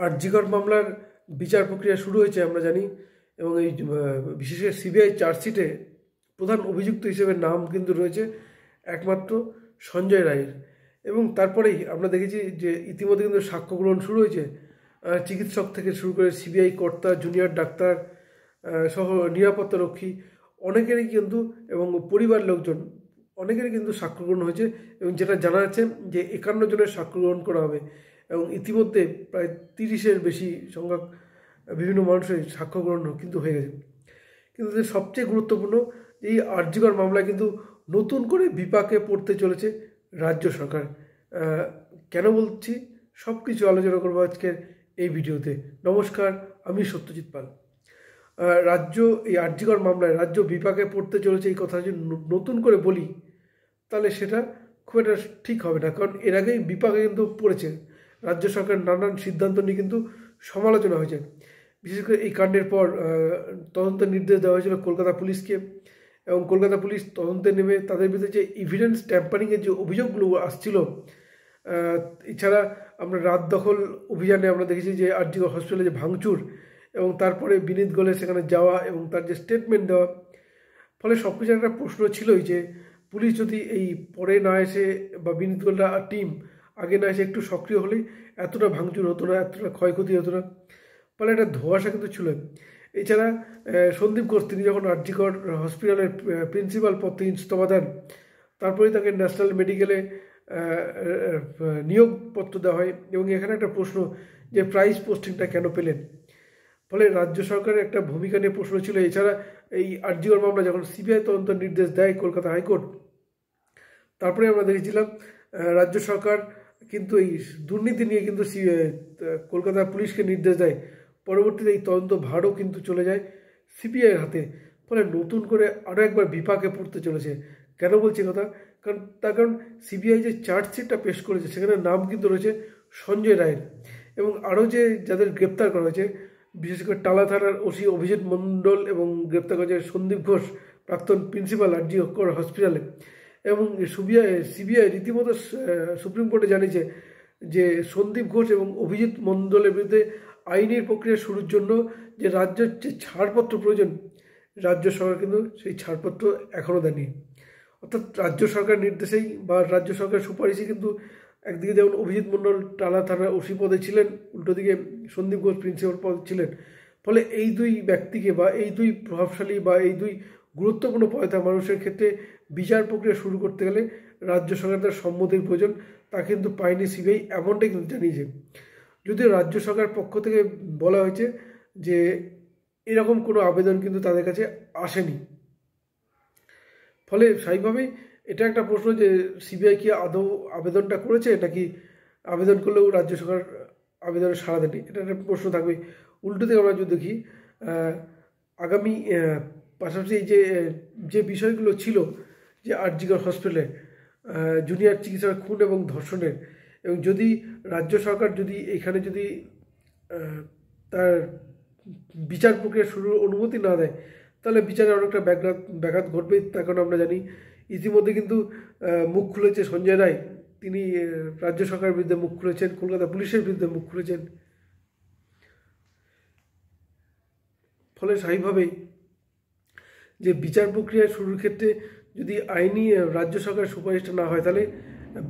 আরজিকর মামলার বিচার প্রক্রিয়া শুরু হয়েছে আমরা জানি, এবং এই বিশেষ করে সিবিআই চার্জশিটে প্রধান অভিযুক্ত হিসেবে নাম কিন্তু রয়েছে একমাত্র সঞ্জয় রায়ের। এবং তারপরেই আমরা দেখেছি যে ইতিমধ্যে কিন্তু সাক্ষ্য গ্রহণ শুরু হয়েছে। চিকিৎসক থেকে শুরু করে সিবিআই কর্তা, জুনিয়র ডাক্তার সহ নিরাপত্তারক্ষী অনেকেরই কিন্তু, এবং পরিবার লোকজন অনেকেরই কিন্তু সাক্ষ্য গ্রহণ হয়েছে। এবং যেটা জানা যাচ্ছে যে 51 জনের সাক্ষ্য গ্রহণ করা হবে, এবং ইতিমধ্যে প্রায় 30-এর বেশি সংখ্যক বিভিন্ন মানুষের সাক্ষ্য গ্রহণ কিন্তু হয়ে গেছে। কিন্তু সবচেয়ে গুরুত্বপূর্ণ, এই আরজিকর মামলায় কিন্তু নতুন করে বিপাকে পড়তে চলেছে রাজ্য সরকার। কেন বলছি, সব কিছু আলোচনা করবো আজকের এই ভিডিওতে। নমস্কার, আমি সত্যজিৎ পাল। এই আরজিকর মামলায় রাজ্য বিপাকে পড়তে চলেছে, এই কথা যদি নতুন করে বলি তাহলে সেটা খুব একটা ঠিক হবে না, কারণ এর আগেই বিপাকে কিন্তু পড়েছে রাজ্য সরকার। নানান সিদ্ধান্ত নিয়ে কিন্তু সমালোচনা হয়েছে। বিশেষ করে এই কাণ্ডের পর তদন্তের নির্দেশ দেওয়া হয়েছিল কলকাতা পুলিশকে, এবং কলকাতা পুলিশ তদন্তে নেমে তাদের বিরুদ্ধে যে এভিডেন্স ট্যাম্পারিংয়ের যে অভিযোগগুলো আসছিল, এছাড়া আমরা রাত দখল অভিযানে আমরা দেখেছি যে আরজিকর হসপিটালে যে ভাঙচুর, এবং তারপরে বিনীত গোয়েলের সেখানে যাওয়া এবং তার যে স্টেটমেন্ট দেওয়া, ফলে সব কিছু একটা প্রশ্ন ছিলই যে পুলিশ যদি এই পরে না এসে বা বিনীত গোয়েলরা টিম আগে না এসে একটু সক্রিয় হলেই এতটা ভাঙচুর হতো না, এতটা ক্ষয়ক্ষতি হতো না। ফলে একটা ধোঁয়াশা কিন্তু ছিল। এছাড়া সন্দীপ ঘোষ তিনি যখন আরজিকর হসপিটালের প্রিন্সিপাল পদ থেকে ইস্তফা দেন, তারপরেই তাকে ন্যাশনাল মেডিকেলে নিয়োগপত্র দেওয়া হয়, এবং এখানে একটা প্রশ্ন যে প্রাইস পোস্টিংটা কেন পেলেন। ফলে রাজ্য সরকারের একটা ভূমিকা নিয়ে প্রশ্ন ছিল। এছাড়া এই আরজিকর মামলা যখন সিবিআই তদন্তের নির্দেশ দেয় কলকাতা হাইকোর্ট, তারপরে আমরা দেখেছিলাম রাজ্য সরকার কিন্তু এই দুর্নীতি নিয়ে কিন্তু কলকাতা পুলিশকে নির্দেশ দেয়। পরবর্তীতে এই তদন্ত ভারও কিন্তু চলে যায় সিবিআইয়ের হাতে। ফলে নতুন করে আরও একবার বিপাকে পড়তে চলেছে। কেন বলছি কথা, কারণ সিবিআই যে চার্জশিটটা পেশ করেছে সেখানে নাম কিন্তু রয়েছে সঞ্জয় রায়ের, এবং আরও যাদের গ্রেপ্তার করা হয়েছে, বিশেষ করে টালা থানার ওসি অভিজিৎ মণ্ডল, এবং গ্রেপ্তার করা হয়েছে সন্দীপ ঘোষ, প্রাক্তন প্রিন্সিপাল আরজিকর হসপিটালে। এবং সিবিআই রীতিমতো সুপ্রিম কোর্টে জানিয়েছে যে সন্দীপ ঘোষ এবং অভিজিৎ মণ্ডলের বিরুদ্ধে আইনি প্রক্রিয়া শুরুর জন্য যে রাজ্যের যে ছাড়পত্র প্রয়োজন, রাজ্য সরকার কিন্তু সেই ছাড়পত্র এখনও দেয়নি। অর্থাৎ রাজ্য সরকার নির্দেশেই বা রাজ্য সরকার সুপারিশে কিন্তু একদিকে যেমন অভিজিৎ মণ্ডল টালা থানার ওসি পদে ছিলেন, উল্টো দিকে সন্দীপ ঘোষ প্রিন্সিপাল পদে ছিলেন। ফলে এই দুই ব্যক্তিকে বা এই দুই প্রভাবশালী বা এই দুই গুরুত্বপূর্ণ পয়সা মানুষের ক্ষেত্রে বিচার প্রক্রিয়া শুরু করতে গেলে রাজ্য সরকার তার সম্মতির প্রয়োজন, তা কিন্তু পায়নি সিবিআই, এমনটাই কিন্তু জানিয়েছে। যদিও রাজ্য সরকার পক্ষ থেকে বলা হয়েছে যে এরকম কোনো আবেদন কিন্তু তাদের কাছে আসেনি। ফলে স্বাভাবিকভাবেই এটা একটা প্রশ্ন যে সিবিআই কি আদৌ আবেদনটা করেছে, নাকি আবেদন করলেও রাজ্য সরকার আবেদনে সাড়া দেয়নি, এটা একটা প্রশ্ন থাকবে। উল্টো দিকে আমরা যদি দেখি আগামী পাশাপাশি যে বিষয়গুলো ছিল যে আরজিকর হসপিটালে জুনিয়র চিকিৎসক খুন এবং ধর্ষণের, এবং যদি রাজ্য সরকার যদি এখানে যদি তার বিচার প্রক্রিয়া শুরুর অনুমতি না দেয়, তাহলে বিচারে অনেকটা ব্যাঘাত ঘটবে। তার কারণ আমরা জানি ইতিমধ্যে কিন্তু মুখ খুলেছে সঞ্জয় রায়, তিনি রাজ্য সরকারের বিরুদ্ধে মুখ খুলেছেন, কলকাতা পুলিশের বিরুদ্ধে মুখ খুলেছেন। ফলে স্বাভাবিকভাবেই যে বিচার প্রক্রিয়া শুরুর ক্ষেত্রে যদি আইনি রাজ্য সরকারের সুপারিশটা না হয়, তাহলে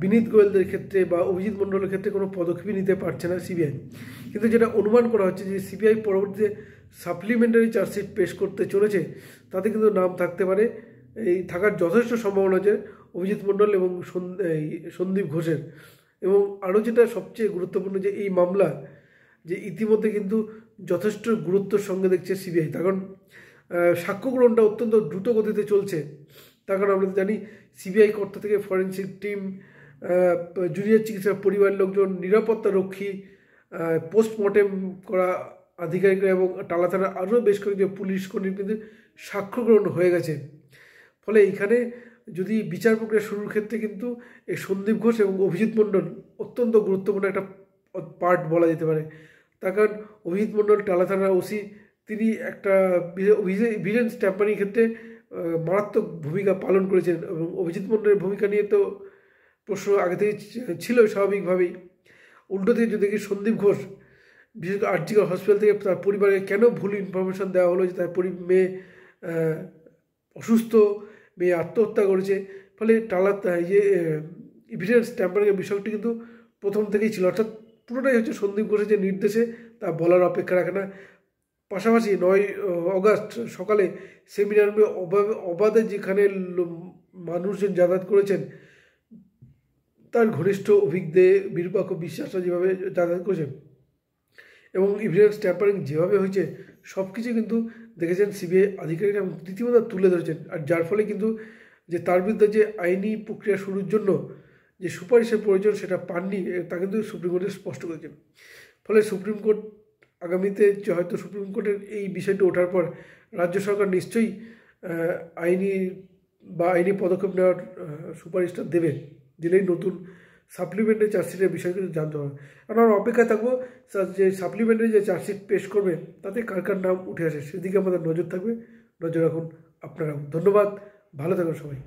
বিনীত গোয়েলদের ক্ষেত্রে বা অভিজিৎ মণ্ডলের ক্ষেত্রে কোনো পদক্ষেপই নিতে পারছে না সিবিআই। কিন্তু যেটা অনুমান করা হচ্ছে যে সিবিআই পরবর্তীতে সাপ্লিমেন্টারি চার্জশিট পেশ করতে চলেছে, তাতে কিন্তু নাম থাকতে পারে, এই থাকার যথেষ্ট সম্ভাবনা আছে অভিজিৎ মণ্ডল এবং সন্দীপ ঘোষের। এবং আরও যেটা সবচেয়ে গুরুত্বপূর্ণ, যে এই মামলা যে ইতিমধ্যে কিন্তু যথেষ্ট গুরুত্বর সঙ্গে দেখছে সিবিআই, তার কারণ সাক্ষ্য গ্রহণটা অত্যন্ত দ্রুত গতিতে চলছে। তার কারণ আমরা জানি সিবিআই কর্তা থেকে ফরেন্সিক টিম, জুনিয়র চিকিৎসক পরিবারের লোকজন, নিরাপত্তা রক্ষী, পোস্টমর্টেম করা আধিকারিকরা এবং টালা থানার আরও বেশ কয়েকজন পুলিশ কর্মীর কিন্তু সাক্ষ্য গ্রহণ হয়ে গেছে। ফলে এইখানে যদি বিচার প্রক্রিয়া শুরুর ক্ষেত্রে কিন্তু এই সন্দীপ ঘোষ এবং অভিজিৎ মণ্ডল অত্যন্ত গুরুত্বপূর্ণ একটা পার্ট বলা যেতে পারে। তার কারণ অভিজিৎ মণ্ডল টালা থানার ওসি, তিনি একটা এভিডেন্স ট্যাম্পারিং ক্ষেত্রে মারাত্মক ভূমিকা পালন করেছেন, এবং অভিজিৎ মণ্ডলের ভূমিকা নিয়ে তো প্রশ্ন আগে থেকে ছিল স্বাভাবিকভাবেই। উল্টো দিকে যদি দেখি সন্দীপ ঘোষ, বিশেষ করে আরজিকর হসপিটাল থেকে তার পরিবারে কেন ভুল ইনফরমেশান দেওয়া হলো যে তার মেয়ে অসুস্থ, মেয়ে আত্মহত্যা করেছে। ফলে এভিডেন্স ট্যাম্পারিংয়ের বিষয়টি কিন্তু প্রথম থেকেই ছিল, অর্থাৎ পুরোটাই হচ্ছে সন্দীপ ঘোষের যে নির্দেশে তা বলার অপেক্ষা রাখে না। পাশাপাশি 9 অগাস্ট সকালে সেমিনার অবাধে যেখানে মানুষজন যাতায়াত করেছেন, তার ঘনিষ্ঠ অভিজ্ঞে বিরূপাক্ষ বিশ্বাসরা যেভাবে যাতায়াত করেছেন এবং এভিডেন্স ট্যাম্পারিং যেভাবে হয়েছে সব কিছু কিন্তু দেখেছেন সিবিআই আধিকারিকরা রীতিমতো তুলে ধরেছেন। আর যার ফলে কিন্তু যে তার বিরুদ্ধে যে আইনি প্রক্রিয়া শুরুর জন্য যে সুপারিশের প্রয়োজন সেটা পাননি, তা কিন্তু সুপ্রিম কোর্টে স্পষ্ট করেছেন। ফলে সুপ্রিম কোর্ট আগামীতে যে হয়তো সুপ্রিম কোর্টের এই বিষয়টি ওঠার পর রাজ্য সরকার নিশ্চয়ই আইনি পদক্ষেপ নেওয়ার সুপারিশটা দিলেই নতুন সাপ্লিমেন্টারি চার্জশিটের বিষয় কিন্তু জানতে হবে। আমরা অপেক্ষায় থাকবো যে সাপ্লিমেন্টারি যে চার্জশিট পেশ করবে তাতে কার কার নাম উঠে আসে সেদিকে আমাদের নজর থাকবে। নজর রাখুন আপনারা। ধন্যবাদ, ভালো থাকুন সবাই।